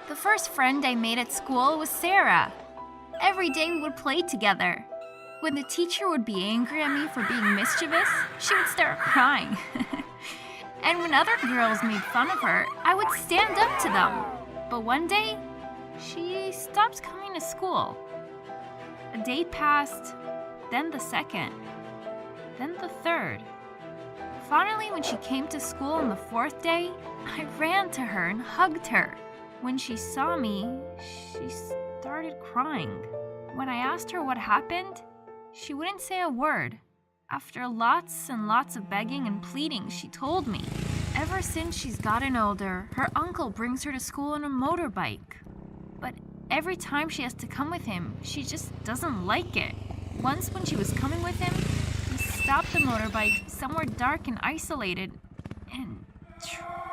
The first friend I made at school was Sarah. Every day we would play together. When the teacher would be angry at me for being mischievous, she would start crying. And when other girls made fun of her, I would stand up to them. But one day, she stopped coming to school. A day passed, then the second, then the third. Finally, when she came to school on the fourth day, I ran to her and hugged her. When she saw me, she started crying. When I asked her what happened, she wouldn't say a word. After lots and lots of begging and pleading, she told me. Ever since she's gotten older, her uncle brings her to school on a motorbike. But every time she has to come with him, she just doesn't like it. Once when she was coming with him, he stopped the motorbike somewhere dark and isolated and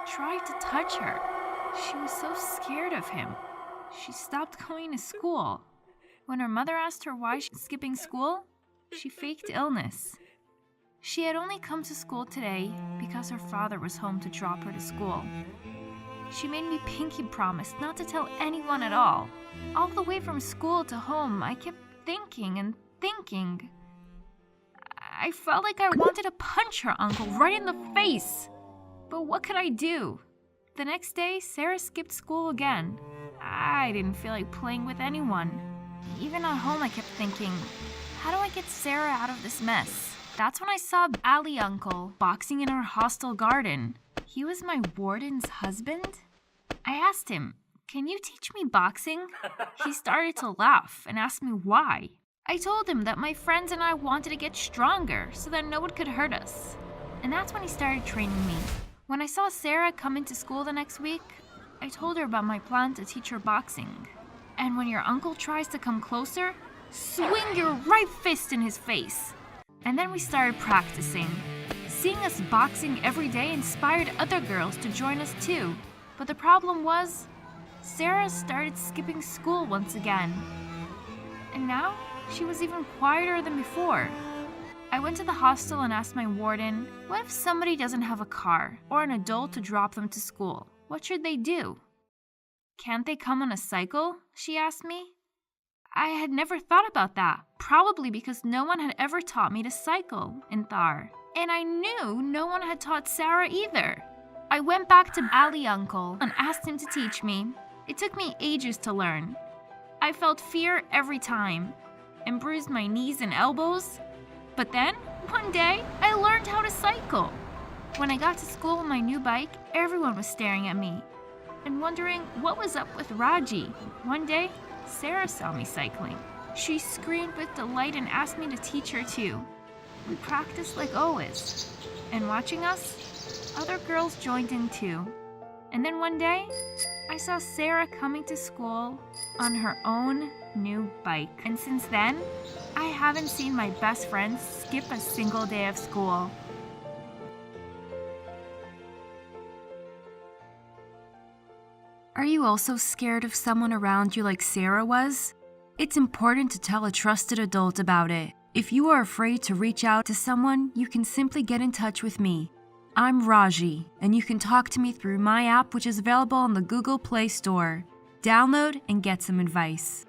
tried to touch her. She was so scared of him. She stopped going to school. When her mother asked her why she's skipping school, she faked illness. She had only come to school today because her father was home to drop her to school. She made me pinky promise not to tell anyone at all. All the way from school to home, I kept thinking and thinking. I felt like I wanted to punch her uncle right in the face. But what could I do? The next day, Sarah skipped school again. I didn't feel like playing with anyone. Even at home, I kept thinking, how do I get Sarah out of this mess? That's when I saw Ali Uncle boxing in our hostel garden. He was my warden's husband. I asked him, can you teach me boxing? He started to laugh and asked me why. I told him that my friends and I wanted to get stronger so that no one could hurt us. And that's when he started training me. When I saw Sarah come into school the next week, I told her about my plan to teach her boxing. And when your uncle tries to come closer, swing your right fist in his face. And then we started practicing. Seeing us boxing every day inspired other girls to join us too. But the problem was, Sarah started skipping school once again. And now, she was even quieter than before. I went to the hostel and asked my warden, what if somebody doesn't have a car or an adult to drop them to school? What should they do? Can't they come on a cycle? She asked me. I had never thought about that, probably because no one had ever taught me to cycle in Thar. And I knew no one had taught Sarah either. I went back to Ali Uncle and asked him to teach me. It took me ages to learn. I felt fear every time and bruised my knees and elbows. But then, one day, I learned how to cycle. When I got to school on my new bike, everyone was staring at me and wondering what was up with Raaji. One day, Sarah saw me cycling. She screamed with delight and asked me to teach her too. We practiced like always. And watching us, other girls joined in too. And then one day, I saw Sarah coming to school on her own new bike. And since then, I haven't seen my best friend skip a single day of school. Are you also scared of someone around you like Sarah was? It's important to tell a trusted adult about it. If you are afraid to reach out to someone, you can simply get in touch with me. I'm Raaji, and you can talk to me through my app, which is available on the Google Play Store. Download and get some advice.